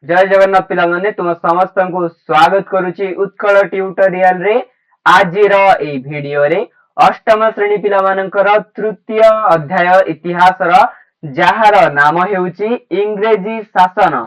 जय जगन्नाथ पिला माने तुम समस्त को स्वागत करुची उत्कल ट्यूटोरियल रे। आज ए वीडियो रे अष्टम श्रेणी पिला मानकर तृतीय अध्याय इतिहास रा जहार नाम हेउची इंग्रेजी शासन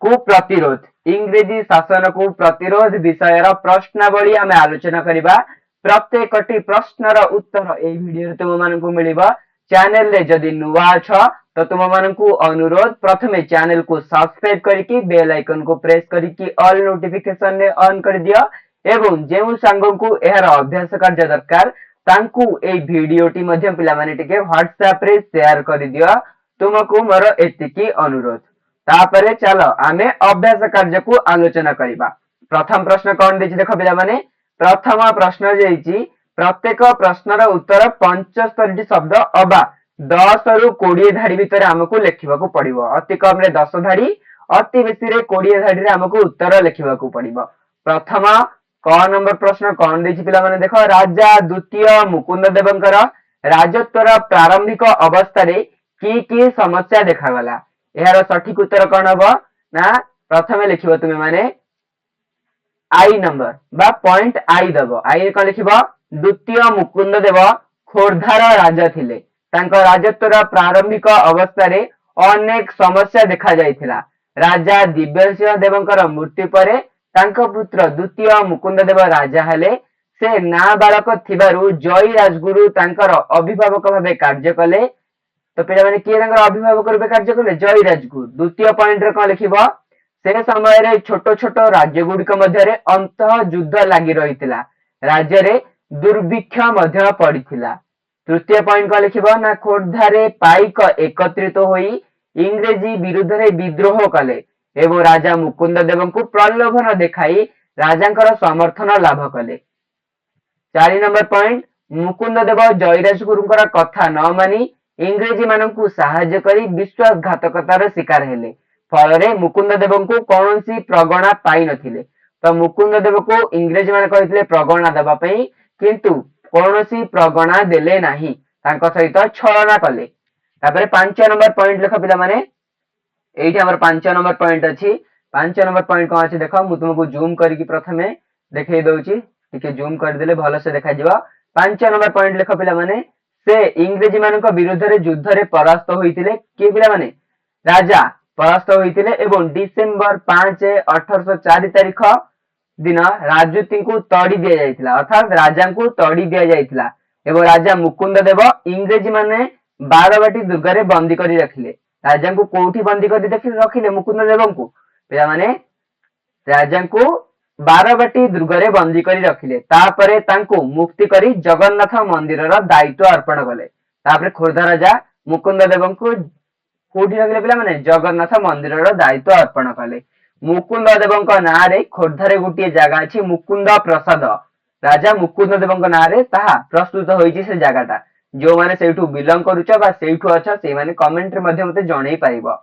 को प्रतिरोध। इंग्रेजी शासन को प्रतिरोध विषय रा प्रश्नावली आमे आलोचना करिबा। प्रत्येकटी प्रश्नर उत्तर ए वीडियो रे तुम मानकु मिलिबा। चैनल रे जदि नुवा छ तो तुम मानकु अनुरोध प्रथमे चैनल को सब्सक्राइब करके बेल आइकन को प्रेस करके ऑल नोटिफिकेशन ने ऑन कर दियो एवं जेउ सांगो को एहर अभ्यास कार्य दरकार तांकु ए वीडियोटी मध्य पिला माने टिके व्हाट्सएप रे शेयर कर दियो। तुमको मोर एतिकी अनुरोध। तापरे चलो आमे अभ्यास कार्य को आलोचना करिबा। प्रथम प्रश्न कोन देछि देखो पिला माने। प्रथम प्रश्न जेछि प्रत्येक प्रश्नर उत्तर 75 शब्द अबा 10 रु 20 धाड़ी भितर हमको लिखिबाकू पड़िबो। अति कम रे 10 धाड़ी अति बेसी रे 20 धाड़ी रे हमको उत्तर लिखिबाकू पड़िबो। प्रथम क नंबर प्रश्न कोन देछि पिला माने देखो। राजा द्वितीय मुकुंद देवंकर राजत्वर प्रारंभिक अवस्था रे की समस्या देखा गला। एहार सठिक उत्तर कोन हबो ना प्रथमे लिखिबो तुमे माने आई नंबर बा पॉइंट आई दबो। आई कोन लिखिबो द्वितीय मुकुंद देव खोर्धार राजा थिले। तांको राजत्वर प्रारंभिक अवस्था रे अनेक समस्या देखा जाइथिला। राजा दिव्यसिंह देवंकर मृत्यु परे तांको पुत्र द्वितीय मुकुंद देव राजा हेले। से नाबालक थिबारु जय राजगुरु तांकर अभिभावक भाबे कार्य कले। तो पिला माने किए तांकर अभिभावक रूपे कार्य कले जय राजगुरु। द्वितीय पॉइंट रे कोन लिखिबो से समय रे छोट छोट राज्य गुडिक मध्य रे अंतः युद्ध लागि रहितिला। राज्य रे दुर्भिक्ष मध्य पड़िथिला। तृतीय पॉइंट को लिखिबो ना खोर्धारे पाइक एकत्रित होई इंग्रेजी विरुद्ध रे विद्रोह कले एवं राजा मुकुंद देव को प्रलोभन देखाई राजांकर समर्थन लाभ कले। 4 नंबर पॉइंट मुकुंद देव जयराज गुरुंकर कथा न मानी इंग्रेजी मानकु सहाय्य करी विश्वासघातकतार शिकार हेले। फल रे मुकुंद देव को कौनसी प्रगणा पाई नथिले। तो मुकुंद देव को इंग्रेजी माने कहितले प्रगणा देबा पई किंतु कौनसी प्रगणा देले नाही। तांको सहित छलना कले। तापरे 5 नंबर पॉइंट लिख पिला माने। एठी हमर 5 नंबर पॉइंट अछि। 5 नंबर पॉइंट कोन अछि देखो मु तुमको जूम करके प्रथमे देखाई दउची। टिके जूम कर देले भलो से देखा जिवो। 5 नंबर पॉइंट लिख पिला माने से इंग्रेजी मानक विरुद्ध रे युद्ध रे परास्त होइतिले। के पिला माने राजा परास्त होइतिले एवं डिसेंबर 5 1804 तारिख दिन राजूती को तड़ी दिया जाइथिला। अर्थात राजा को तड़ी दिया जाइथिला एवं राजा मुकुंद देव इंग्रेजी माने बारवाटी दुर्ग रे बंदी करी रखिले। राजा को कोठी बंदी करी रखिले मुकुंद देव को पिला माने राजा को बारवाटी दुर्ग रे बंदी करी रखिले। तापरे तांको मुक्ति करी जगन्नाथ मंदिर रा दायित्व अर्पण कले। तापरे खोर्धा राजा मुकुंद देव को कोठी रखिले पिला माने जगन्नाथ मंदिर रा दायित्व अर्पण कले। मुकुंद देवंक नाँ रे खोर्धारे गोटे जगह अछि मुकुंद प्रसाद। राजा मुकुंद देवंक नाँ रे ताहा प्रस्तुत होईछि से जगहटा। जो माने सेठू बिलोंग करूछ बा सेठू अछ से माने कमेंट रे मध्ये मते जणै पाइबो।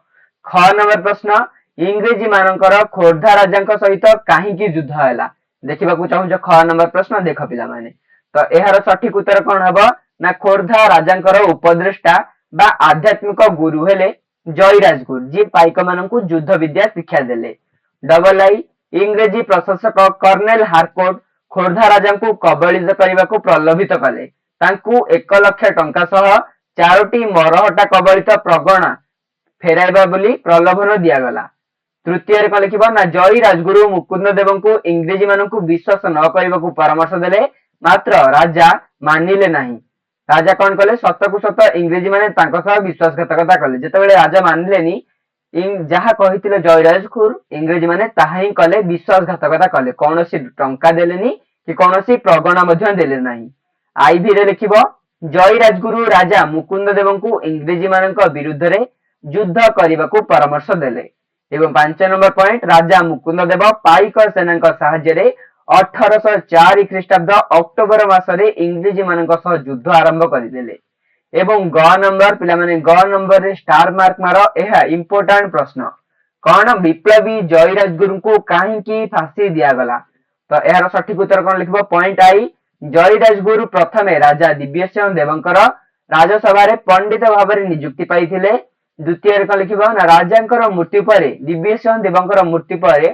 ख नंबर प्रश्न इंग्रेजी मानकर खोर्धा राजांक सहित काहे की युद्ध हैला। देखिबाकू चाहू ख नंबर प्रश्न देख पिला माने। तो एहार सठिक उत्तर कोन हबो ना खोर्धा राजांकर उपदेष्टा बा आध्यात्मिक गुरु हेले जय राजगुरु जी पाइक मानकू युद्ध विद्या शिक्षा देले। डबल आई इंग्रेजी प्रशासक कर्नेल हारकोट खोर्धा राजा को कबलित करने को प्रलोभित कले। तांकू 1 लाख टंका सह 4टी मरहटा कबलित प्रगणा फेराइबा बोली प्रलोभन दियागला। तृतीय रे लिखिबो ना जय राजगुरु मुकुंद देव को इंग्रेजी मानकू विश्वास न करने को परामर्श देले मात्र राजा मानिले नाही। राजा कौन कले सत को सत इंग्रेजी माने तांको सह विश्वासघातकता कले। जेतेबेले राजा मानिलेनी जहा कहिथिले जयराज गुरु इंग्रेजी माने ताहा ही कले विश्वासघातकता कले। कौनसी टंका देलेनी कि कौनसी प्रगणा मध्य देले नाही। आईवी रे लिखिबो जय राजगुरु राजा मुकुंद देव को इंग्रेजी मानक विरुद्ध रे युद्ध करने को परामर्श देले। एवं 5 नंबर पॉइंट राजा मुकुंद देव पाइक सेना साहाय्य रे 1804 ख्रीष्टाब्द अक्टोबर मासरे इंग्रेजी मानक सह युद्ध आरंभ करदेले। एवं ग नंबर पिला माने ग नंबर रे स्टार मार्क मारो। एहा इंपोर्टेंट प्रश्न कौन विप्लवी जय राजगुरु को काहे की फांसी दिया गला। तो एहार सठिक उत्तर कौन लिखबो पॉइंट आई जय राजगुरु प्रथमे राजा दिव्यसिंह देवंकर राजसभा रे पंडित भाव रे नियुक्ति पाइथिले। द्वितीय कौन लिखिब ना राजा मृत्यु पर दिव्यसिंह देवंकर मृत्यु पर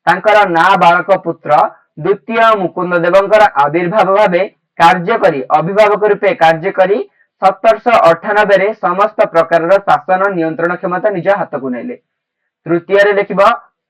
तांकर नाबालक पुत्र द्वितीय मुकुंद देवंकर आविर्भाव भाव कार्य करी अभिभावक रूपे कार्य करी 1798 रे समस्त प्रकार शासन नियंत्रण क्षमता निज हाथ को नेले। तृतीय लिखिब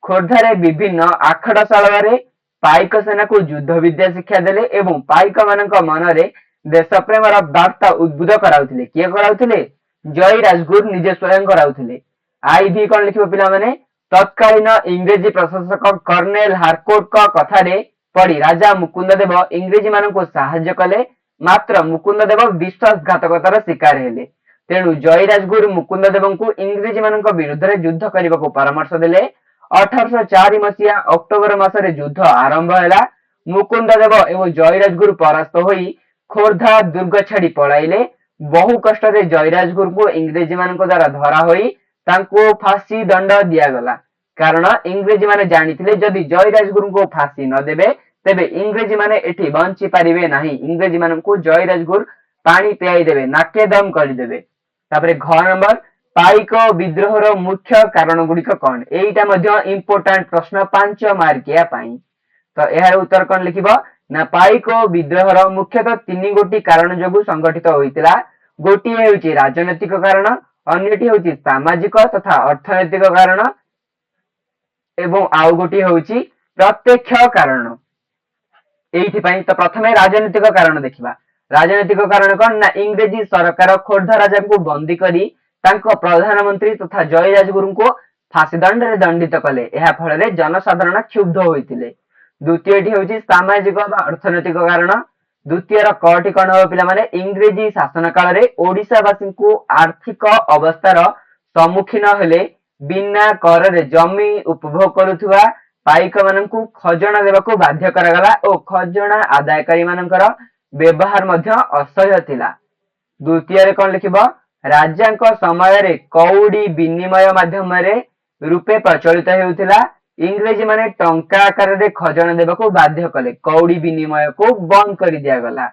खोर्धारे विभिन्न आखड़ाशाला पाइक सेना को युद्ध विद्या शिक्षा देले एवं पाइक मानक मनरे देश प्रेम वार्ता उद्बुद्ध कराउथिले। किए कराउथिले? जय राजगुरु निजे स्वयं कराउथिले। आई भी कौन लिखिब पिला माने तत्कालीन इंग्रेजी प्रशासक कर्नेल हारकोर्ट का कथारे पढ़ी राजा मुकुंद देव इंग्रेजी मान को साहाय्य कले मात्र मुकुंद देव विश्वासघातकतार शिकार हेले। तेणु जय राजगुरु मुकुंद देव को इंग्रेजी मान विरुद्ध में युद्ध करने को परामर्श देले। 1804 मसीहा अक्टोबर मासरे युद्ध आरंभ है। मुकुंद देव एवं जय राजगुरु परास्त होई खोर्धा दुर्ग छाड़ी पलाइले। बहु कष्ट जय राजगुरु को इंग्रेजी मान द्वारा धरा होई तांको फांसी दंड दियागला। कारण इंग्रेजी माने जानिथिले जदि जय राजगुरु को फांसी न देबे तेबे इंग्रेजी माने एठी बंची पारिबे नाही। इंग्रेजी मान को जय राजगुरु पानी पियाई देबे, नाके दम कर देबे। तापरे घ नंबर पाइक विद्रोहर मुख्य कारण गुड़िक कौन? एटा मध्य इंपोर्टेंट प्रश्न 5 मार्किया पाई। तो यार उत्तर कौन लिखिब ना पाइक विद्रोहर मुख्यतः 3 गोटी कारण जोगु संगठित होइतिला। गोटी हेउची राजनैतिक कारण, अन्यटी होउची सामाजिक तथा अर्थनैतिक कारण एवं आउ गोटी होउची प्रत्यक्ष कारण। एइथि पई तो प्रथमे राजनैतिक कारण देखिबा। राजनैतिक कारण कौन ना इंग्रेजी सरकार खोर्धा राजा को बंदी करी तांको प्रधानमंत्री तथा जय राजगुरु को फांसी दंड रे दंडित कले। एहा फल रे जनसाधारण क्षुब्ध होइतिले। द्वितीयटी होउची सामाजिक व अर्थनैतिक कारण। द्वितीय कटी कौन हो पिला माने इंग्रेजी शासन काल रे ओडिशावासी को आर्थिक अवस्थार सम्मुखीन हेले बिना कर रे जमी उपभोग करुथुवा पाइक माननकु खजना देबाकू बाध्य करागला और खजना आदायकारी मानकर व्यवहार मध्य असह्य थिला। द्वितीय कौन लिखिब राजांक समय रे कौड़ी विनिमय माध्यम रे रूपे प्रचलित हेउथिला। इंग्रेजी माने टंका आकार रे खजना देबाकू बाध्य कले। कौड़ी विनिमय को बंद कर दिया गला।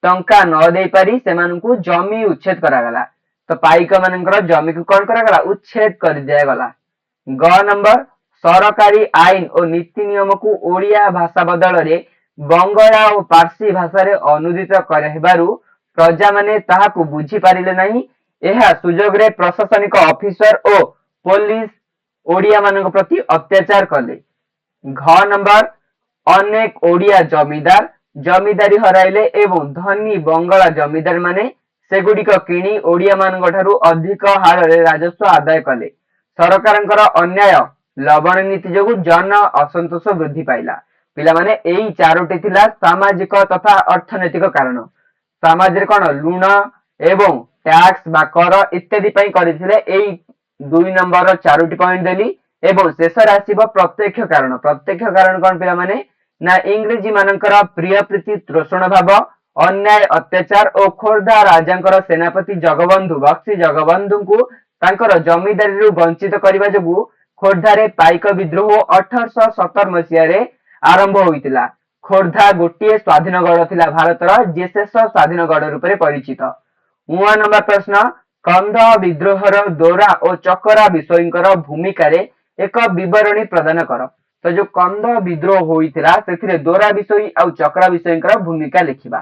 टंका न दे पारी सेमानकु जमी उच्छेद करागला। तो पाइक मानकर जमी को कौन करागला? उच्छेद कर दिया गला। ग नंबर सरकारी आईन और नीति नियम को ओडिया भाषा बदल रे बंगला और पारसी भाषा रे अनुदित करहिबारु प्रजा माने ताहाकु बुझी पारिले नहीं। एहा सुजोग रे प्रशासनिक ऑफिसर और पुलिस ओडिया मानक प्रति अत्याचार कले। घ नंबर अनेक ओडिया जमीदार जमीदारी हराइले एवं धनी बंगला जमीदार माने सेगुड़िक किणी ओडिया मानक ठारू अधिक हार रे राजस्व आदाय कले। सरकारंकर अन्याय लवण नीति जोगु जन असंतोष वृद्धि पाइला। पिला माने एई चारोटी थिला सामाजिक तथा अर्थनैतिक कारण। समाज कौन लुण एवं टैक्स बा कर इत्यादि पई करिथिले। एई 2 नंबर 4टी पॉइंट देली एवं शेष राशिब प्रत्यक्ष कारण। प्रत्यक्ष कारण कौन पिला माने ना इंग्रेजी मानकर प्रिय प्रीति तृषण भाव अन्याय अत्याचार और खोर्धा राजांकर सेनापति जगबंधु बक्सी जगबंधु को तांकर जमीदारी वंचित करबा जोगु खोर्धारे पाइक विद्रोह 1817 मसीह रे आरंभ होइतिला। खोर्धा गोटे स्वाधीन गढ़ थिला भारतर जे शेष स्वाधीन गढ़ रूप में परिचित। 9 नंबर प्रश्न कंध विद्रोहर दोरा और चकरा विषयींकर भूमिका रे एक विवरणी प्रदान कर। तो जो कंध विद्रोह होइतिला सेथिरे दोरा विषयी और चकरा विषयींकर भूमिका लिखिबा।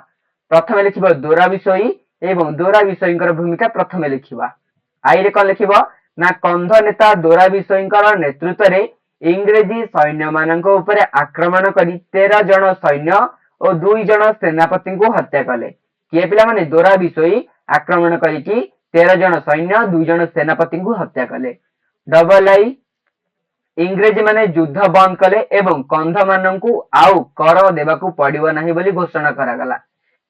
प्रथमे लिखिबा दोरा विषयी एवं दोरा विषयींकर भूमिका प्रथमे लिखिबा। आई रे कौन लिखिबा ना कंध नेता दोरा विषयींकर नेतृत्व रे इंग्रेजी सैन्य मानक उपरे आक्रमण करी 13 जन सैन्य और 2 जन सेनापति को हत्या कले। किए पिला माने दोरा विषयी आक्रमण करी 13 जन सैन्य 2 जन सेनापति को हत्या कले। डबल आई इंग्रेजी माने युद्ध बंद कले एवं कंध मानकु आउ कर देबाकू पड़िबो नाही बोली घोषणा करागला।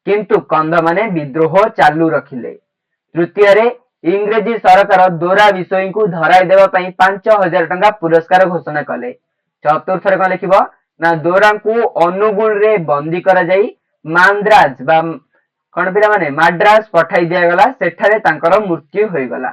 किंतु कंध माने विद्रोह चालू रखिले। तृतीय रे इंग्रेजी सरकार दोरा विषयी को धराई देवा 5000 टंका पुरस्कार घोषणा कले। चतुर्थ रे कौन लिखिबो ना दोरा को अनुगुल रे बंदी करा जाई मांद्राज बा कौन पिला माने माड्रास पठाई दिया गला। सेठारे तांकर मृत्यु होई गला।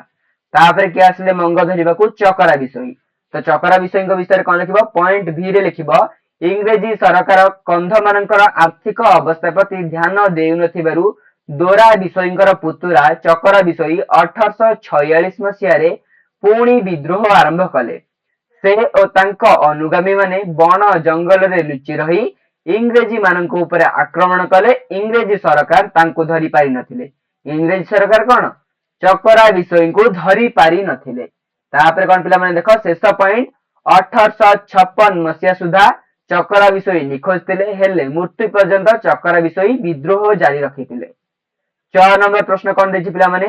तापरे के आसले मंग धरिबा को चकरा विषयी। तो चकरा विषयी को विषय कौन लिखिबो पॉइंट भी रे लिखिबो इंग्रेजी सरकार कंध मानकर आर्थिक अवस्था प्रति ध्यान देउ नथिबारु दोरा विषयींकर पुतुरा चकरा विषयी 1846 मसीह रे पुणी विद्रोह आरंभ कले। से ओ तांको अनुगामी माने बण जंगल रे लुचि रही इंग्रेजी मानक ऊपर आक्रमण कले। इंग्रेजी सरकार तांको धरी पारि नथिले। इंग्रेजी सरकार कौन चकरा विषय को धरी पारि नथिले। तापरे कौन पिला माने देखो शेष पॉइंट 1856 मसीहा सुधा चकरा विषय निखोज थिले हेले मृत्यु पर्यंत चकरा विषय विद्रोह जारी रखिथिले। 4 नंबर प्रश्न कौन देछि पिला माने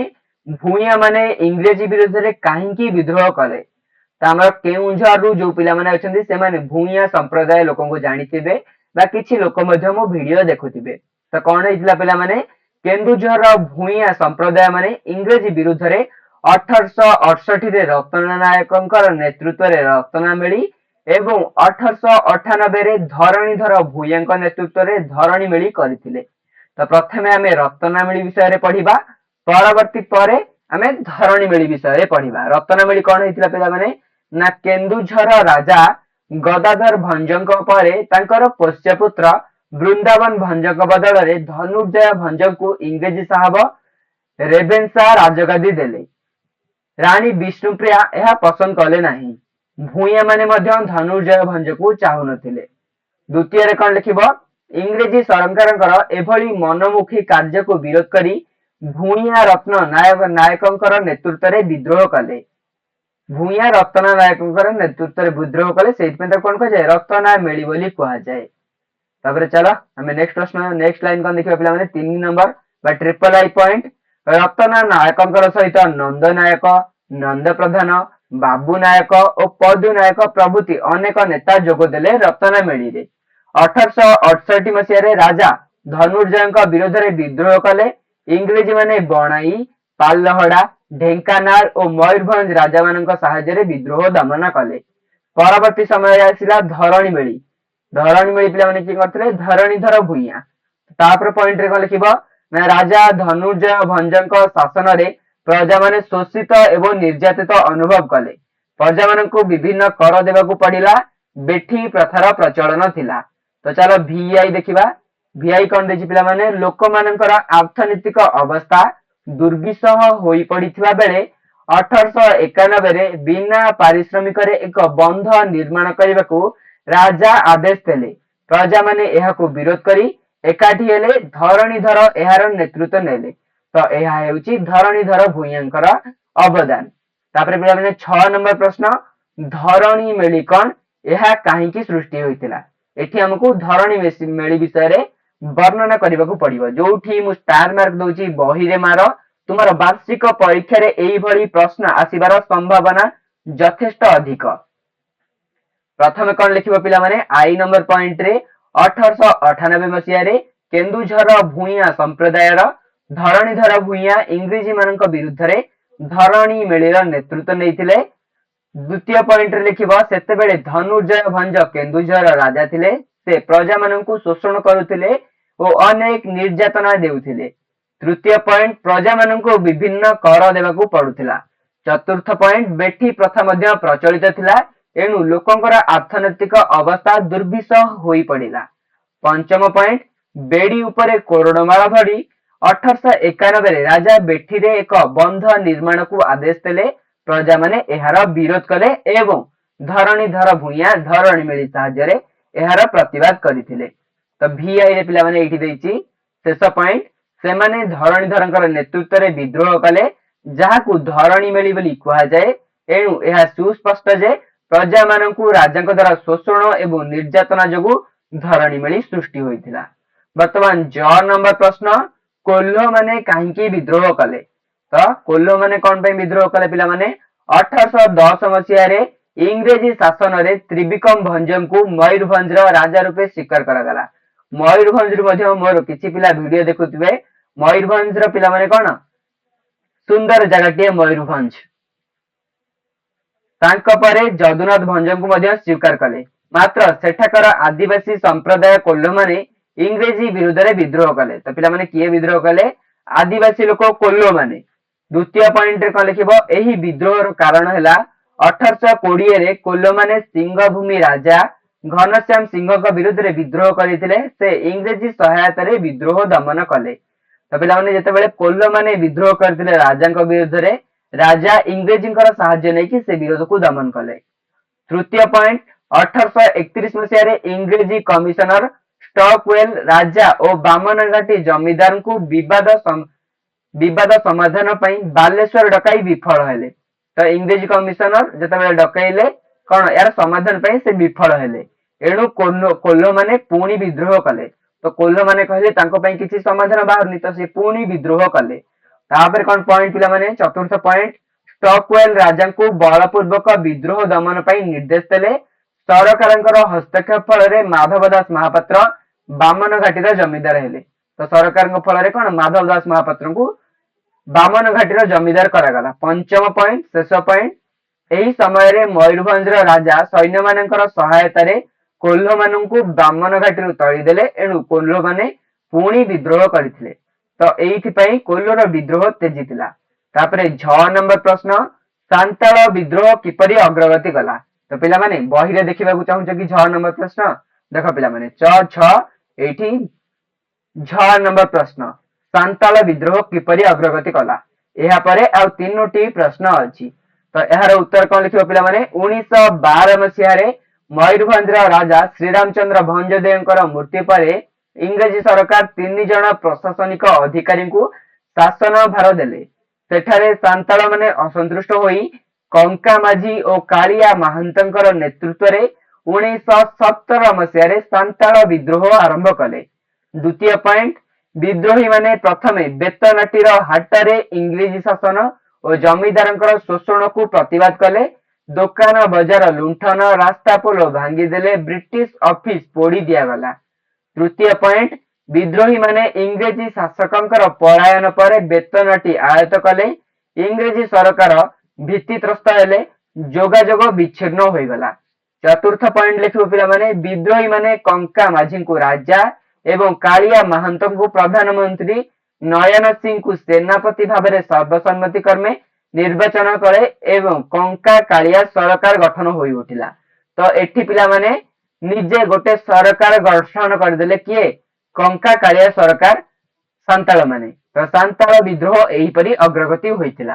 भूया माने इंग्रेजी विरोध रे काहेकि विद्रोह कले। तामर केउंझर रु जो पिला माने अछंती से माने भूया संप्रदाय लोकन को जानिथिबे बा किछि लोक मध्ये मो वीडियो देखुथिबे। त कोन हेतिला पिला माने केन्दुझर भूया संप्रदाय माने इंग्रेजी विरुद्ध रे 1868 रे रतन नायकंकर नेतृत्व रे रत्नामेली एवं 1898 रे धरणीधर भूयांक नेतृत्व रे धरणीमेली करथिले। तो प्रथमे आमे रत्नामेली विषय रे पढिबा परवर्ती परे आमे धरणीमेली विषय रे पढिबा। रत्नामेली कोन हेतिला पिला माने ना केन्दुझर राजा गदाधर भंजक परे तांकर पोष्य पुत्र वृंदावन भंजक बदल रे धनुर्जय भंजक को इंग्रेजी साहब रेवेन्सा राजगादी देले। रानी विष्णुप्रिया यह पसंद कले नाही। भूया माने मध्य धनुर्जय भंजक को चाहु नथिले। द्वितीय रे कोन लिखिबो इंग्रेजी सरकारंकर एभली मनमुखी कार्य को विरोध करी भूया रत्न नायकंकर नेतृत्व रे विद्रोह कले। भूया रत्न नायकंकर नेतृत्व रे विद्रोह कले सेइतमे त कोन कह जाय रत्ना मेली बोली कहा जाय। तापरे चलो हमें नेक्स्ट प्रश्न नेक्स्ट लाइन कोन देखिबा पिला माने 3 नंबर बा ट्रिपल आई पॉइंट रत्ना नायकंकर सहित नंद नायक नंद प्रधान बाबू नायक और पदू नायक प्रभृति अनेक नेता जोग देले रत्ना मेली रे। 1868 मसीह रे राजा धनुर्जय विरोध रे विद्रोह कले। इंग्रेजी माने बनाई पालहड़ा ढेंकानाल और मयूरभंज राजा मानक सहायता रे विद्रोह दमन कले। परवर्ती समय आसिला धरणीमेली। धरणीमेली पिला माने कि करथले धरणीधर भूया। तापर पॉइंट रे कोन लिखिबो ना राजा धनुर्जय भंजक शासन रे प्रजा माने शोषित एवं निर्यातित अनुभव कले। प्रजा मानक विभिन्न कर देबाकू पड़िला। बेठी प्रथार प्रचलन थिला। तो चलो वीआई देखिबा। वीआई कोन देछि पिला माने लोक मानकर अर्थनैतिक अवस्था दुर्विषह होई पड़िथिबा बेले 1891 रे बिना पारिश्रमिक रे एक बंध निर्माण करबाकू राजा आदेश देले। प्रजा माने एहाकू विरोध करी एकाठी हेले धरणीधर एहार नेतृत्व नेले। तो एहा हेउची धरणीधर भूयांकर अवदान। तापरे पिला माने 6 नंबर प्रश्न धरणीमेली कोन एहा काहेकि सृष्टि होइतिला। एठी हमकू धरणीमेली विषय रे वर्णना करबाकू पड़िबो। जोठी मु स्टार मार्क दोची बही रे मारो तुमर वार्षिक परीक्षा रे एई भली प्रश्न आसीबार संभावना यथेष्ट अधिक। प्रथमे कोन लिखिबो पिला माने आई नंबर पॉइंट रे 1898 मसिया रे केन्दुझर भूया संप्रदायर धरणीधर भूया इंग्रेजी मानक विरुद्ध रे धरणीमेलीर नेतृत्व नेइथिले। द्वितीय पॉइंट रे लिखिबो सेते बेले धनुर्जय भंज केन्दुझर राजा थिले। से प्रजा मानकू शोषण करुथिले ओ अनेक निर्यातना देउथिले। तृतीय पॉइंट प्रजा मानकू विभिन्न कर देबाकू पडुथिला। चतुर्थ पॉइंट बेठी प्रथा मध्य प्रचलित थिला एनु लोकंकर अर्थनैतिक अवस्था दुर्विषह होई पड़िला। पंचम पॉइंट बेड़ी उपरे कोरोडमाला धरी 1891 रे राजा बेठी रे एक बंध निर्माण को आदेश देले। प्रजा माने एहार विरोध कले एवं धरणीधर भूया धरणीमेली साहाय्य रे एहार प्रतिवाद करिथिले। तो वीआई रे पिला माने एठी देइची शेष पॉइंट से माने धरणीधरंकर नेतृत्व रे विद्रोह कले जाहाकू धरणीमेली बोली कहा जाए। एणु एहा सुस्पष्ट जे प्रजा मानकू राजांक द्वारा शोषण एवं निर्यातना जोगु धरणीमेली सृष्टि होइथिला। वर्तमान 4 नंबर प्रश्न कोल्हो माने काहेकि विद्रोह कले। तो कोल्हो माने कोन पे विद्रोह कले पिला माने 1810 मसिया रे इंग्रेजी शासन रे त्रिविक्रम भंजम को मयूरभंज राजा रूपे स्वीकार करागला। मयूरभंज रु मध्ये मोर किछि पिला वीडियो देखुथिबे। मयूरभंज रो पिला माने कोन सुंदर जगहटिए मयूरभंज। तांको परे जदुनाथ भंजम को मध्ये स्वीकार कले। मात्र सेठाकर आदिवासी संप्रदाय कोल्हो माने इंग्रेजी विरुद्ध रे विद्रोह कले। तो पिला माने किए विद्रोह कले आदिवासी लोक कोल्हो माने। द्वितीय पॉइंट रे कोन लिखिबो एही विद्रोह रो कारण हैला 1820 रे कोल्हो माने सिंहभूमि राजा घनश्याम सिंह का विरुद्ध रे विद्रोह करथिले। से इंग्रेजी सहायता रे विद्रोह दमन कले। तो पिला माने जते बेले कोल्हो माने विद्रोह करथिले राजा का विरुद्ध रे राजा इंग्रेजींकर साहाय्य नहीं से विरोध को दमन कले। तृतीय पॉइंट 1831 मसीह इंग्रेजी कमिशनर स्टॉकवेल राजा और बामनघाटी जमीदार को विवाद समाधान पर बालेश्वर डकाई विफल हेले। तो इंग्रेजी कमिशनर जिते डकैले कौन यार समाधान पर से विफल हेले एणु कोल्हो माने पुणी विद्रोह कले। तो कोल्हो माने कहले किसी समाधान बाहर तो से पुणी विद्रोह कले। तापर कौन पॉइंट पिला माने चतुर्थ पॉइंट स्टॉकवेल राजा को बलपूर्वक विद्रोह दमन पर निर्देश देले। सरकार हस्तक्षेप फल माधव दास महापात्र बामन घाटीर जमीदार हेले। तो सरकार फल कौन माधव दास महापात्र को बामन घाटीर जमीदार करागला। पंचम पॉइंट शेष पॉइंट यही समय मयूरभंज राजा सैन्य मान सहायतार कोल्हो मान बामन घाटी तलीदेले एणु कोल्हो माने पुणी विद्रोह करथिले। तो एइथिपई कोल्होर विद्रोह तेजीथिला। तापरे 6 नंबर प्रश्न सांताल विद्रोह किपरि अग्रगति कला। तो पिला माने बही रे देखिबाकू चाहूछ कि 6 नंबर प्रश्न देख पिला माने 6 एठी 6 नंबर प्रश्न सांताल विद्रोह किपरि अग्रगति कला। एहा परे आ तीनोटी प्रश्न अछि। तो यार उत्तर कौन लिखिबो पिला माने 1912 मसीह रे मयूरभंज राजा श्रीरामचंद्र भंजदेव मृत्यु पर इंग्रेजी सरकार 3 जन प्रशासनिक अधिकारी को शासन भार देले। सेठारे सांताल माने असंतुष्ट होई कंका माझी और कालिया महांतर नेतृत्व रे 1917 मसीह सांताल विद्रोह आरंभ कले। द्वितीय पॉइंट विद्रोही माने प्रथमे बेतनाटीर हाटरे इंग्रेजी शासन और जमीदार शोषण को प्रतिवाद कले। दुकान बजार लुंठन रास्ता पोल भांगीदेले ब्रिटिश ऑफिस पोड़ी दियागला। तृतीय पॉइंट विद्रोही माने इंग्रेजी शासकंकर पलायन पर बेतनटी आयत कले। इंग्रेजी सरकार भीतित्रस्त हेले जोगाजोग विच्छिन्न हो गला। चतुर्थ पॉइंट लिखिबो पिला माने विद्रोही माने कंका माझी को राजा एवं कालिया महांत को प्रधानमंत्री नयन सिंह को सेनापति भाव में सर्वसम्मति क्रमे निर्वाचन करे एवं कंका कालिया सरकार गठन हो उठिला। तो एठी पिला माने निजे गोटे सरकार गठन करदेले किए कंका कालिया सरकार सांताल माने। तो सांताल विद्रोह एहीपरि अग्रगति होइतिला।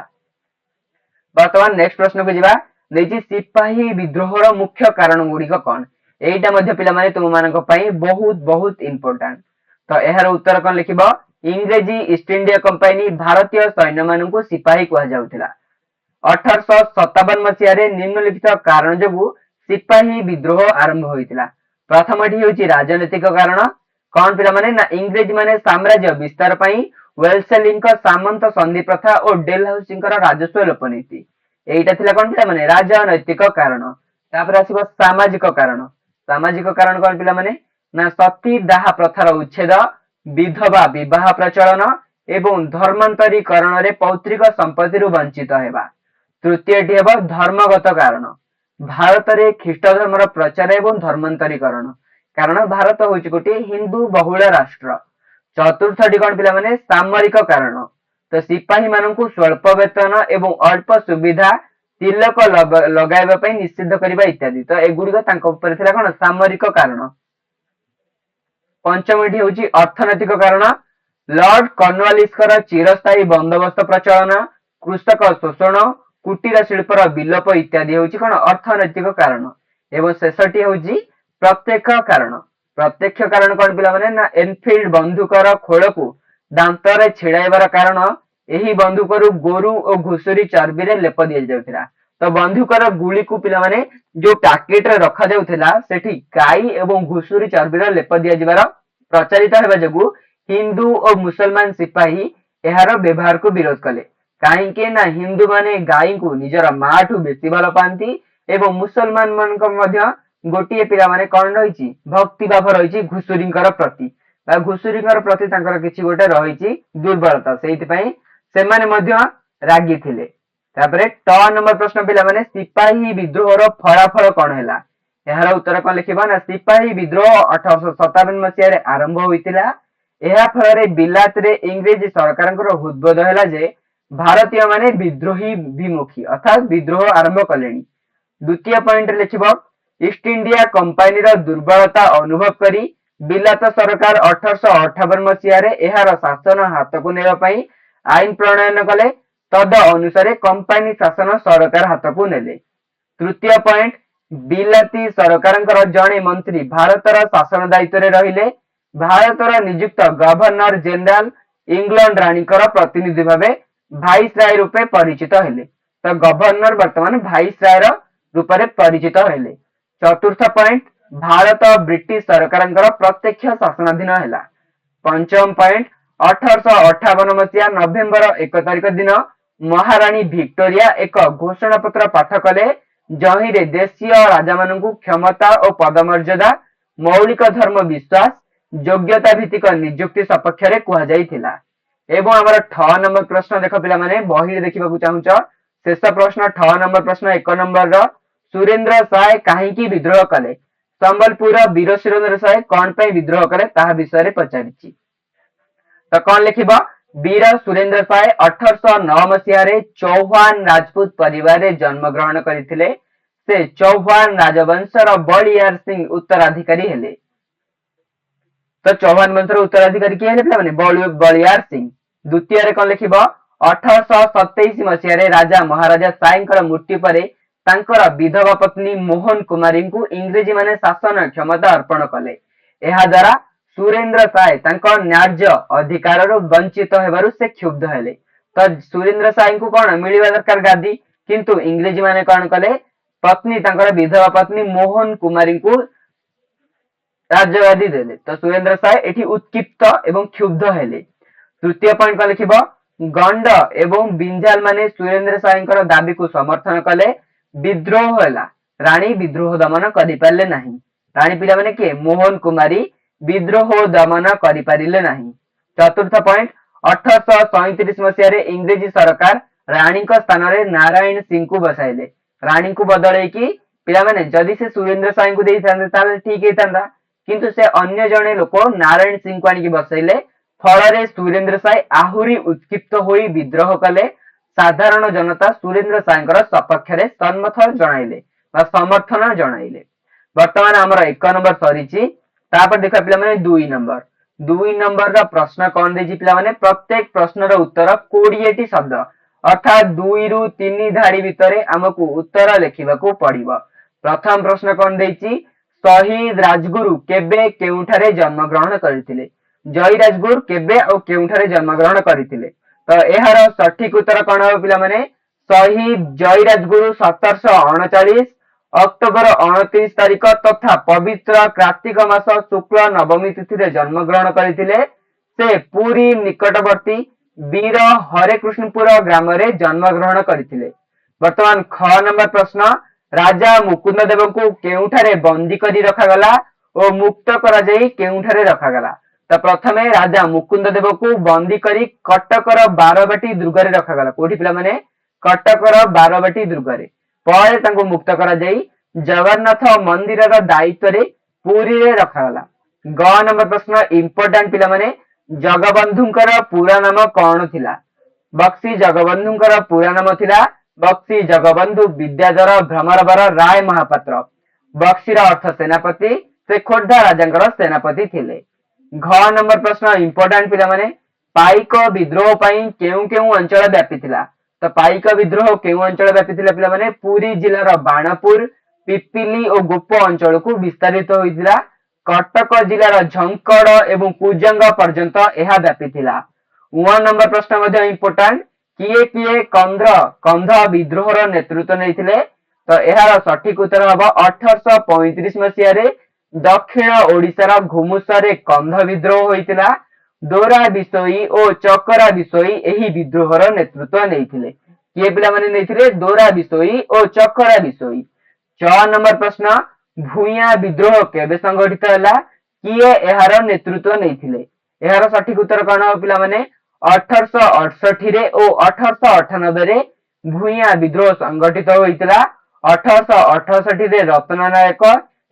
वर्तमान नेक्स्ट प्रश्न को जिबा देछि सिपाही विद्रोहर मुख्य कारण गुडी कौन। एटा मध्य पिला माने तुम मानक पई बहुत बहुत इंपोर्टेंट। तो एहार उत्तर कौन लिखिबो इंग्रेजी ईस्ट इंडिया कंपनी भारतीय सैन्य मान को सिपाही कहा जाउथिला। 1857 मसीह निम्नलिखित कारण जो सिपाही विद्रोह आरंभ होइतिला। प्रथमटी होची राजनीतिक कारण। कौन पिला माने ना इंग्रेजी माने साम्राज्य विस्तार पई वेल्सेलिंग सामंत संधि प्रथा और डेलहाउसी राजस्व लोप नीति एटा थिला कौन पिला माने राजनैतिक कारण। तापर आसीबो सामाजिक कारण। सामाजिक कारण कौन पिला माने ना सती दाह प्रथार उच्छेद विधवा विवाह प्रचलन एवं धर्मांतरीकरण रे पौत्रिक संपत्ति वंचित हेबा। तृतीयटी हेबो धर्मगत कारण। भारत रे ख्रीष्ट धर्मर प्रचार एवं धर्मांतरीकरण कारण भारत होची गोटे हिंदू बहुल राष्ट्र। चतुर्थटी कौन पिला माने सामरिक कारण। तो सिपाही मानकु स्वल्प वेतन एवं अल्प सुविधा तिलक लगाइबा पई निषिद्ध करिबा इत्यादि। तो एगुडिक तांको ऊपर थिला कोन सामरिक कारण। पंचमटी होची अर्थनैतिक कारण। लॉर्ड कॉर्नवालिस चिरस्थायी बंदोबस्त प्रचलन कृषक शोषण कुटीर शिल्पर विलोप इत्यादि होची कोन अर्थनैतिक कारण। एवं शेषटी होची प्रत्यक्ष कारण। प्रत्यक्ष कारण कौन पिला माने ना एनफील्ड बंदूकर खोल को दांतरे छिड़ाइबार कारण एही बंदूकरू गोरु और घुसुरी चर्बी रे लेप दिया जाउथिला। तो बंदूकर गुली को पिला माने जो टाकेट रे रखा जाउथिला सेठी गाई एवं घुसुरी चर्बी रे लेप दिया जिबार प्रचारित हेबा जगु हिंदू और मुसलमान सिपाही एहार व्यवहार को विरोध कले। काहेकि ना हिंदू माने गाई को निजर माठू बेसी भल पांती एवं मुसलमान मानक मध्य गोटिए पिला माने कौन रही भक्ति भाव रही घुसुरींकर प्रति घुसुरींकर प्रति तांकर किछि गोटे रही दुर्बलता सेइतिपई सेमाने मध्य रागी थिले। तापरे ट नंबर प्रश्न पिला माने सिपाही विद्रोहर फलाफल कौन हैला। एहार उत्तर कौन लिखिबा ना सिपाही विद्रोह 1857 मसीह रे आरंभ होइतिला। एहा फल रे बिलात रे इंग्रेजी सरकारंकर उद्बोध हैला जे भारतीय माने विद्रोही विमुखी अर्थात विद्रोह आरंभ कलेनी। द्वितीय पॉइंट लिखिबो ईस्ट इंडिया कंपनी दुर्बलता अनुभव करी बिलात सरकार 1858 मसीह एहार शासन हाथ को नेबा पई आईन प्रणयन कले। तद अनुसार कंपानी शासन सरकार हाथ को नेले। तृतीय पॉइंट, बिलाती सरकार जड़े मंत्री भारतर शासन दायित्व रहिले। भारतर नियुक्त गवर्नर जनरल इंग्लैंड रानीकर प्रतिनिधि भाव भाइसराय रूपे परिचित हेले। तो गवर्नर वर्तमान भाइसराय रूप में परिचित हेले। चतुर्थ पॉइंट, भारत ब्रिटिश सरकार प्रत्यक्ष शासनाधीन है। पंचम पॉइंट, 1858 मसीहा नवेम्बर 1 तारिख दिन महाराणी विक्टोरिया एक घोषणा पत्र पाठ कले जहिरे देशीय राजा मानू क्षमता और पदमर्यादा, मौलिक धर्म विश्वास, योग्यता भित्तिक नियुक्ति सपक्ष में कहुला। एवं आमर 6 नंबर प्रश्न देख पिला माने बही देखा चाहूच। शेष प्रश्न 6 नंबर प्रश्न 1 नंबर सुरेंद्र साय कहीं विद्रोह कले, संबलपुर वीर सुरेंद्र साय कौन पे विद्रोह कले ता विषय पचारि। तो कौन लिखिब, वीर सुरेंद्र साय 1809 मसीह चौहान राजपूत परिवार रे जन्म ग्रहण करथिले। से चौहान राजवंशर बलियार सिंह उत्तराधिकारी हेले। तो चौहान वंशर उत्तराधिकारी किए हेले बलियार सिंह। द्वितीय कौन लिखिब, 1827 मसीह राजा महाराजा साईंकर मृत्यु पर तांकर विधवा पत्नी मोहन कुमारी को इंग्रेजी माने शासन क्षमता अर्पण कले। एहा द्वारा सुरेंद्र साय तांको न्याय्य अधिकार वंचित हेबारु से क्षुब्ध हेले। तो सुरेंद्र साय को कौन मिलवा दरकार गादी, किंतु इंग्रेजी माने कौन कले, पत्नी तांकर विधवा पत्नी मोहन कुमारी को राज्यवादी देले। तो सुरेंद्र साय एठी उत्क्षिप्त एवं क्षुब्ध हेले। तृतीय पॉइंट कौन लिखिब, गंड एवं बिंजाल माने सुरेंद्र सायंकर दाबी को समर्थन कले। विद्रोह हैला, रानी विद्रोह दमन करि पारले नाही। रानी पिला माने के मोहन कुमारी विद्रोह दमन करि पारिले नाही। चतुर्थ पॉइंट, 1837 मसीह इंग्रेजी सरकार रानी का स्थान रे नारायण सिंह को बसाइले। रानी को बदले कि पिला माने जदि से सुरेंद्र साय को देई थांदे ताले ठीक हेतांदा, किंतु से अन्य जने लोक नारायण सिंह को आनी बसाइले। फल सुरेंद्र साय आहुरी उत्क्षिप्त होई विद्रोह कले। साधारण जनता सुरेंद्र सायंकर सपक्ष में समर्थन जणाइले। वर्तमान आमर 1 नंबर सरीची। तापर देखा पिला माने 2 नंबर। 2 नंबर रा प्रश्न कौन देछि पिला माने, प्रत्येक प्रश्न रा उत्तर 20 टी शब्द अर्थात 2 रु 3 धाड़ी भितरे हमकु उत्तर लिखिबा को पड़िबो। प्रथम प्रश्न कौन देछि, शहीद राजगुरु केबे केउठारे जन्म ग्रहण करथिले। जय राजगुरु केबे और केउठारे जन्म ग्रहण करथिले। तो एहार सठिक उत्तर कौन हो पिला माने, शहीद जय राजगुरु 1739 अक्टोबर 29 तारिख तथा पवित्र कार्तिक मास शुक्ल नवमी तिथि रे जन्म ग्रहण करथिले। से पुरी निकटवर्ती वीर हरेकृष्णपुर ग्राम रे जन्म ग्रहण करथिले। वर्तमान 6 नंबर प्रश्न, राजा मुकुंद देव को केउठारे बंदी करी रखागला और मुक्त करा जाई केउठारे रखागला। तो प्रथमे राजा मुकुंद देव को बंदी करी कटकर 12बाटी दुर्ग रे रखागला। कोठी पिला माने कटकर 12बाटी दुर्ग रे। पर तांको मुक्त करा जाई जगन्नाथ मंदिर रा दायित्व रे पुरी रे रखागला। ग नंबर प्रश्न इंपोर्टेंट पिला माने, जगबंधुंकर पूरा नाम कौन थिला। बक्सी जगबंधुंकर पूरा नाम थिला बक्सी जगबंधु विद्याधर भ्रमरवर राय महापात्र। बक्सीर अर्थ सेनापति, से खोर्धा राजांकर सेनापति थिले। घ नंबर प्रश्न इंपोर्टेंट पिला माने, पाइक विद्रोह पई केउ केउ अंचल व्यापी थिला। तो पाइक विद्रोह केउ अंचल व्यापी थिला पिला माने, पुरी जिल्लार बाणपुर, पिपिली और गोप अंचल को विस्तारित होइतिला। कटक जिल्लार झंकड़ एवं कुजंग पर्यंत एहा व्यापी थिला। 1 नंबर प्रश्न मध्ये इंपोर्टेंट, किए कंध विद्रोहर नेतृत्व नैथिले। तो एहार सठिक उत्तर हबो 1835 मसीह रे दक्षिण ओडिशार घुमुसरे कंध विद्रोह होइतिला। दोरा बिसोई और चकरा बिसोई एही विद्रोहर नेतृत्व नैथिले। किए पिला माने नैथिले, दोरा बिसोई और चकरा बिसोई। 6 नंबर प्रश्न, भूया विद्रोह केबे संगठित हला, किए एहार नेतृत्व नैथिले। एहार सठिक उत्तर कोन हो पिला माने, 1868 रे और 1898 रे भूया विद्रोह संगठित होइतिला। 1868 रे रत्ननायक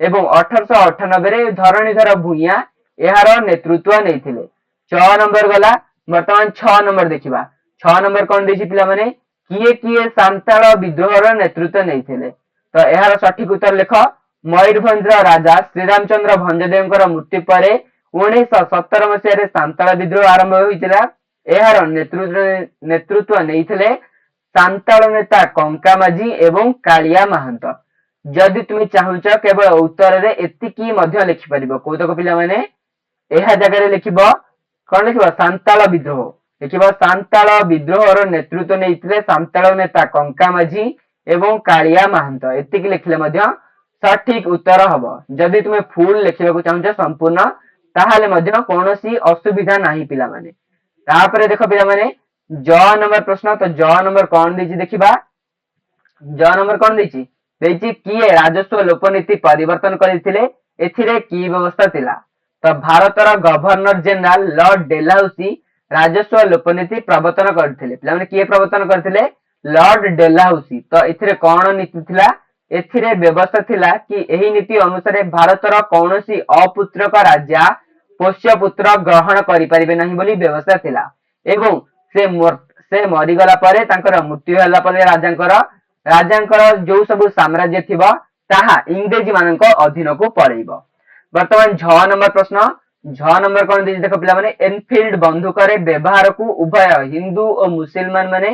एवं 1898 रे धरणीधर भूया एहार नेतृत्व नैथिले। 6 नंबर गला। वर्तमान 6 नंबर देखिबा। 6 नंबर कोन देछि पिला माने, किए सांताल विद्रोहर नेतृत्व नैथिले। तो एहार सठिक उत्तर लेख, मयूरभंज राजा श्रीरामचंद्र भंजदेवଙ୍କର मृत्यु पर 1917 मसीह रे सांताल विद्रोह आरंभ होइतिला। एहार नेतृत्व नैथिले ସାନ୍ତାଳ ନେତା କଙ୍କା ମାଝୀ ଏବଂ କାଳିଆ ମାହାନ୍ତ। ଯଦି ତୁମେ ଚାହୁଁଛ କେବଳ ଉତ୍ତରରେ ଏତିକି ମଧ୍ୟ ଲେଖିପାରିବ। କହୁତକ ପିଲାମାନେ ଏହା ଜାଗାରେ ଲେଖିବ କଣ ଲେଖିବ? ସାନ୍ତାଳ ବିଦ୍ରୋହ ଲେଖିବ। ସାନ୍ତାଳ ବିଦ୍ରୋହର ନେତୃତ୍ୱ ନେଇଥିଲେ ସାନ୍ତାଳ ନେତା କଙ୍କା ମାଝୀ ଏବଂ କାଳିଆ ମାହାନ୍ତ। ଏତିକି ଲେଖିଲେ ମଧ୍ୟ ସଠିକ ଉତ୍ତର ହବ। ଯଦି ତୁମେ ଫୁଲ ଲେଖିବାକୁ ଚାହୁଁଛ ସମ୍ପୂର୍ଣ୍ଣ, ତାହେଲେ ମଧ୍ୟ କୌଣସି ଅସୁବିଧା ନାହିଁ ପିଲାମାନେ। ତାପରେ ଦେଖ ପିଲାମାନେ ଜ ନମ୍ବର ପ୍ରଶ୍ନ। ତ ଜ ନମ୍ବର କଣ ଦେଇଛି ଦେଖିବା। ଜ ନମ୍ବର କଣ ଦେଇଛି? ଦେଇଛି କିଏ ରାଜସ୍ୱ ଲୋପନୀତି ପରିବର୍ତ୍ତନ କରିଥିଲେ? ଏଥିରେ କି ବ୍ୟବସ୍ଥା ଥିଲା? ତ ଭାରତର ଗଭର୍ଣ୍ଣର ଜେନେରାଲ ଲର୍ଡ ଡେଲହାଉସି ରାଜସ୍ୱ ଲୋପନୀତି ପ୍ରବର୍ତ୍ତନ କରିଥିଲେ। ପିଲାମାନେ କିଏ ପ୍ରବର୍ତ୍ତନ କରିଥିଲେ? Lord Dalhousie. ତ ଏଥିରେ କଣ ନୀତି ଥିଲା? ଏଥିରେ ବ୍ୟବସ୍ଥା ଥିଲା କି ଏହି ନୀତି ଅନୁସାରେ ଭାରତର କୌଣସି ଅପୁତ୍ରକ ରାଜା ପୋଷ୍ୟ ପୁତ୍ର ଗ୍ରହଣ କରିପାରିବେ ନାହିଁ ବୋଲି ବ୍ୟବସ୍ଥା ଥିଲା। ଏବଂ ସେ ମରିଗଲା ପରେ, ତାଙ୍କର ମୃତ୍ୟୁ ହେଲା ପରେ ରାଜାଙ୍କର ଯୋଉ ସବୁ ସାମ୍ରାଜ୍ୟ ଥିବ ତାହା ଇଂରେଜ ମାନଙ୍କ ଅଧୀନକୁ ପଳେଇବ। ବର୍ତ୍ତମାନ ଝ ନମ୍ବର ପ୍ରଶ୍ନ। ଝ ନମ୍ବର କଣ ଦେଇଛି ଦେଖ ପିଲାମାନେ। ଏନଫିଲ୍ଡ ବନ୍ଧୁକରେ ବ୍ୟବହାରକୁ ଉଭୟ ହିନ୍ଦୁ ଓ ମୁସଲମାନ ମାନେ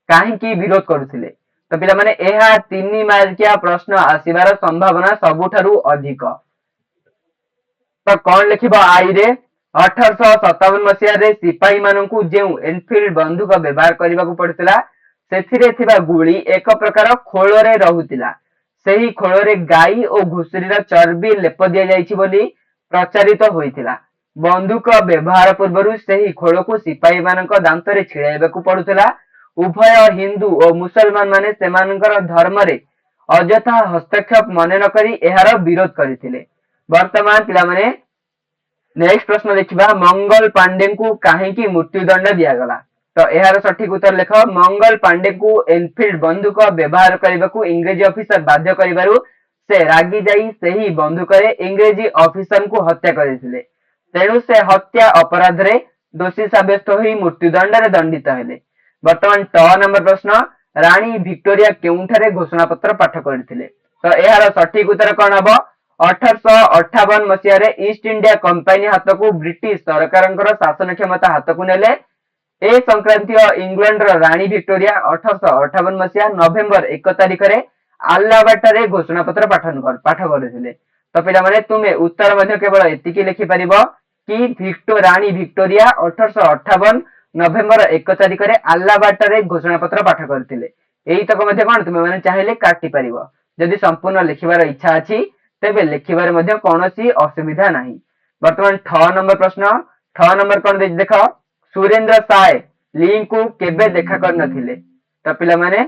କାହିଁକି ବିରୋଧ କରୁଥିଲେ? ତ ପିଲାମାନେ ଏହା 3 ମାର୍କିଆ ପ୍ରଶ୍ନ ଆସିବାର ସମ୍ଭାବନା ସବୁଠାରୁ ଅଧିକ। ତ କଣ ଲେଖିବ ଆଇରେ? 1857 ମସିହାରେ ସିପାହୀ ମାନଙ୍କୁ ଯେଉଁ ଏନଫିଲ୍ଡ ବନ୍ଧୁକ ବ୍ୟବହାର କରିବାକୁ ପଡୁଥିଲା, ସେଥିରେ ଥିବା ଗୁଳି ଏକ ପ୍ରକାର ଖୋଳରେ ରହୁଥିଲା। ସେହି ଖୋଳରେ ଗାଈ ଓ ଘୁଷୁରୀର ଚର୍ବି ଲେପ ଦିଆଯାଇଛି ବୋଲି ପ୍ରଚାରିତ ହୋଇଥିଲା। ବନ୍ଧୁକ ବ୍ୟବହାର ପୂର୍ବରୁ ସେହି ଖୋଳକୁ ସିପାହୀ ମାନଙ୍କ ଦାନ୍ତରେ ଛିଡାଇବାକୁ ପଡୁଥିଲା। ଉଭୟ ହିନ୍ଦୁ ଓ ମୁସଲମାନ ମାନେ ସେମାନଙ୍କର ଧର୍ମରେ ଅଯଥା ହସ୍ତକ୍ଷେପ ମନେ ନକରି ଏହାର ବିରୋଧ କରିଥିଲେ। ବର୍ତ୍ତମାନ ପିଲାମାନେ ନେକ୍ସଟ ପ୍ରଶ୍ନ ଦେଖିବା। ମଙ୍ଗଲ ପାଣ୍ଡେଙ୍କୁ କାହିଁକି ମୃତ୍ୟୁଦଣ୍ଡ ଦିଆଗଲା? ତ ଏହାର ସଠିକ ଉତ୍ତର ଲେଖ। ମଙ୍ଗଲ ପାଣ୍ଡେଙ୍କୁ ଏନଫିଲ୍ଡ ବନ୍ଧୁକ ବ୍ୟବହାର କରିବାକୁ ଇଂରେଜ ଅଫିସର ବାଧ୍ୟ କରିବାରୁ ସେ ରାଗି ଯାଇ ସେହି ବନ୍ଧୁକରେ ଇଂରେଜୀ ଅଫିସରଙ୍କୁ ହତ୍ୟା କରିଥିଲେ। ତେଣୁ ସେ ହତ୍ୟା ଅପରାଧରେ ଦୋଷୀ ସାବ୍ୟସ୍ତ ହୋଇ ମୃତ୍ୟୁଦଣ୍ଡରେ ଦଣ୍ଡିତ ହେଲେ। ବର୍ତ୍ତମାନ ଟ ନମ୍ବର ପ୍ରଶ୍ନ। ରାଣୀ ଭିକ୍ଟୋରିଆ କେଉଁଠାରେ ଘୋଷଣାପତ୍ର ପାଠ କରିଥିଲେ? ତ ଏହାର ସଠିକ ଉତ୍ତର କଣ ହବ? 1858 ମସିହାରେ ଇଷ୍ଟ ଇଣ୍ଡିଆ କମ୍ପାନୀ ହାତକୁ ବ୍ରିଟିଶ ସରକାରଙ୍କର ଶାସନ କ୍ଷମତା ହାତକୁ ନେଲେ। ଏ ସଂକ୍ରାନ୍ତୀୟ ଇଂଲଣ୍ଡର ରାଣୀ ଭିକ୍ଟୋରିଆ 1858 ମସିହା ନଭେମ୍ବର 1 ତାରିଖରେ ଆହ୍ଲାବାଦଠାରେ ଘୋଷଣାପତ୍ର ପାଠ କରିଥିଲେ। ତ ପିଲାମାନେ ତୁମେ ଉତ୍ତର ମଧ୍ୟ କେବଳ ଏତିକି ଲେଖିପାରିବ କି ରାଣୀ ଭିକ୍ଟୋରିଆ 1858 ନଭେମ୍ବର 1 ତାରିଖରେ ଆହ୍ଲାବାଦଠାରେ ଘୋଷଣାପତ୍ର ପାଠ କରିଥିଲେ। ଏଇତକ ମଧ୍ୟ କଣ ତୁମେ ମାନେ ଚାହିଁଲେ କାଟି ପାରିବ। ଯଦି ସମ୍ପୂର୍ଣ୍ଣ ଲେଖିବାର ଇଚ୍ଛା ଅଛି ତେବେ ଲେଖିବାରେ ମଧ୍ୟ କୌଣସି ଅସୁବିଧା ନାହିଁ। ବର୍ତ୍ତମାନ ଠ ନମ୍ବର ପ୍ରଶ୍ନ। ଠ ନମ୍ବର କଣ ଦେଇଛି ଦେଖ। ସୁରେନ୍ଦ୍ର ସାଏ ଲିଙ୍କୁ କେବେ ଦେଖା କରିନଥିଲେ? ତ ପିଲାମାନେ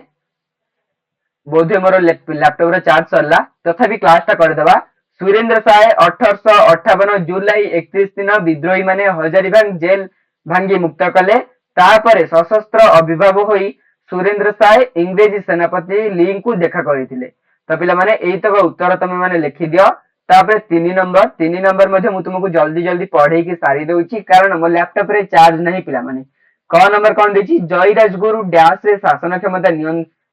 ବୋଧହୁଏ ମୋର ଲାପଟପର ଚାର୍ଜ ସରିଲା, ତଥାପି କ୍ଲାସଟା କରିଦେବା। ସୁରେନ୍ଦ୍ର ସାଏ 1858 ଜୁଲାଇ 31 ଦିନ ବିଦ୍ରୋହୀ ମାନେ ହଜାରିବାଗ ଜେଲ ଭାଙ୍ଗି ମୁକ୍ତ କଲେ। ତାପରେ ସଶସ୍ତ୍ର ଆବିର୍ଭାବ ହୋଇ ସୁରେନ୍ଦ୍ର ସାଏ ଇଂରେଜୀ ସେନାପତି ଲିଙ୍କୁ ଦେଖା କରିଥିଲେ। ତ ପିଲାମାନେ ଏଇତକ ଉତ୍ତର ତମେ ମାନେ ଲେଖିଦିଅ। ତାପରେ 3 ନମ୍ବର ମଧ୍ୟ ମୁଁ ତୁମକୁ ଜଲ୍ଦି ପଢେଇକି ସାରି ଦଉଛି, କାରଣ ମୋ ଲାପଟପରେ ଚାର୍ଜ ନାହିଁ ପିଲାମାନେ। କ ନମ୍ବର କଣ ଦେଇଛି? ଜୟୀରାଜଗୁରୁ ଡ୍ୟାସ ରେ ଶାସନ କ୍ଷମତା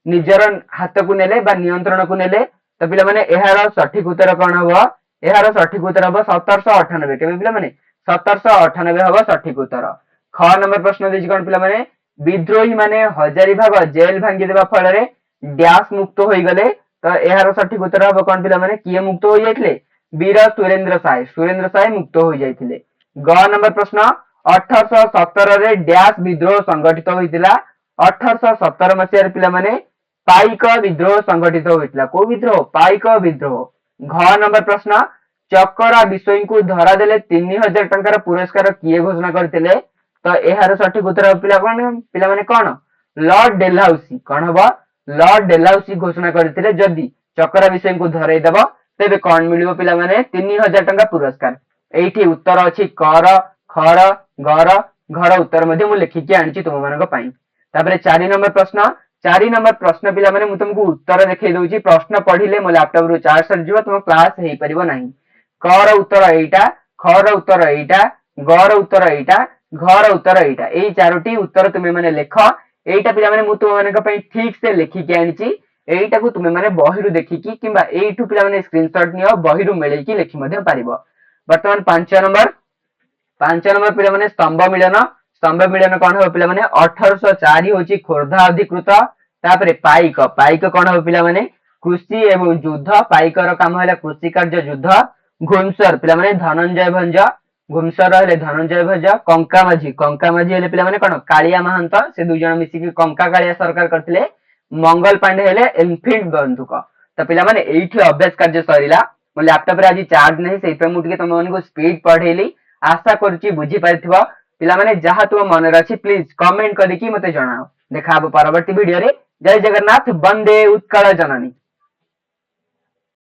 ନିଜର ହାତକୁ ନେଲେ ବା ନିୟନ୍ତ୍ରଣକୁ ନେଲେ। ତ ପିଲାମାନେ ଏହାର ସଠିକ ଉତ୍ତର କଣ ହବ? ଏହାର ସଠିକ ଉତ୍ତର ହବ 1798। କେବେ ପିଲାମାନେ? 1798 ହବ ସଠିକ ଉତ୍ତର। ଖ ନମ୍ବର ପ୍ରଶ୍ନ ଦେଇଛି କଣ ପିଲାମାନେ? ବିଦ୍ରୋହୀ ମାନେ ହଜାରିବାଗ ଜେଲ ଭାଙ୍ଗିଦେବା ଫଳରେ ଡ୍ୟାସ ମୁକ୍ତ ହୋଇଗଲେ। ତ ଏହାର ସଠିକ ଉତ୍ତର ହବ କଣ ପିଲାମାନେ? କିଏ ମୁକ୍ତ ହୋଇଯାଇଥିଲେ? ବୀର ସୁରେନ୍ଦ୍ର ସାଏ ମୁକ୍ତ ହୋଇଯାଇଥିଲେ। ଗ ନମ୍ବର ପ୍ରଶ୍ନ। 1817ରେ ଡ୍ୟାସ ବିଦ୍ରୋହ ସଂଗଠିତ ହୋଇଥିଲା? 1817 ମସିହାରେ ପିଲାମାନେ ପାଇକ ବିଦ୍ରୋହ ସଂଗଠିତ ହୋଇଥିଲା। କୋଉ ବିଦ୍ରୋହ? ପାଇକ ବିଦ୍ରୋହ। ଘ ନମ୍ବର ପ୍ରଶ୍ନ। ଚକରା ବିଷୟଙ୍କୁ ଧରା ଦେଲେ 3000 ଟଙ୍କାର ପୁରସ୍କାର କିଏ ଘୋଷଣା କରିଥିଲେ? ତ ଏହାର ସଠିକ ଉତ୍ତର ପିଲାମାନେ କଣ? Lord Dalhousie. କଣ ହବ? ଲର୍ଡ ଡେଲହାଉସି ଘୋଷଣା କରିଥିଲେ। ଯଦି ଚକରା ବିଷୟଙ୍କୁ ଧରେଇ ଦବ ତେବେ କଣ ମିଳିବ ପିଲାମାନେ? 3000 ଟଙ୍କା ପୁରସ୍କାର। ଏଇଠି ଉତ୍ତର ଅଛି କର, ଖର, ଗର, ଘର ଉତ୍ତର ମଧ୍ୟ ମୁଁ ଲେଖିକି ଆଣିଛି ତୁମମାନଙ୍କ ପାଇଁ। ତାପରେ 4 ନମ୍ବର ପ୍ରଶ୍ନ। 4 ନମ୍ବର ପ୍ରଶ୍ନ ପିଲାମାନେ ମୁଁ ତୁମକୁ ଉତ୍ତର ଦେଖେଇ ଦଉଛି। ପ୍ରଶ୍ନ ପଢିଲେ ମୋ ଲାପଟପ ରୁ ଚାର୍ଜ ସରିଯିବ, ତୁମ କ୍ଲାସ ହେଇପାରିବ ନାହିଁ। କର ଉତ୍ତର ଏଇଟା, ଖର ଉତ୍ତର ଏଇଟା, ଗର ଉତ୍ତର ଏଇଟା, ଘର ଉତ୍ତର ଏଇଟା। ଏଇ 4ଟି ଉତ୍ତର ତୁମେ ମାନେ ଲେଖ। ଏଇଟା ପିଲାମାନେ ମୁଁ ତୁମମାନଙ୍କ ପାଇଁ ଠିକ ସେ ଲେଖିକି ଆଣିଛି। ଏଇଟାକୁ ତୁମେ ମାନେ ବହିରୁ ଦେଖିକି କିମ୍ବା ଏଇଠୁ ପିଲାମାନେ ସ୍କ୍ରିନଶଟ ନିଅ, ବହିରୁ ମିଳେଇକି ଲେଖି ମଧ୍ୟ ପାରିବ। ବର୍ତ୍ତମାନ 5 ନମ୍ବର ପିଲାମାନେ ସ୍ତମ୍ଭ ମିଳନ। ସ୍ତମ୍ଭ ମିଳନ କଣ ହବ ପିଲାମାନେ? 1804 ହଉଛି ଖୋର୍ଦ୍ଧା ଅଧିକୃତ। तापरे पाइक पाइक कौन हम पिला माने कृषि एवं युद्ध पाइकर काम है कृषि कार्य युद्ध घुमसर पिला माने धनंजय भंज घुमसर हेले धनंजय भंज कंका माझी हेले पिला माने कौन कालिया महंत से दुई जन मिसिकी कंका कालिया सरकार करथिले मंगल पांडे हेले एनफील्ड बंधुक तो पिला माने एठी अभ्यास कार्य सरीला मो लैपटॉप रे आज चार्ज नहीं सेहि पे मु टिके तुम मानको स्पीड पढेली आशा करूची बुझी पाइथिबो पिला माने जहा तुम मन रछि प्लीज कमेंट करिकी मते जणाओ देखा परवर्ती वीडियो रे जय जगन्नाथ वंदे उत्कल जननी।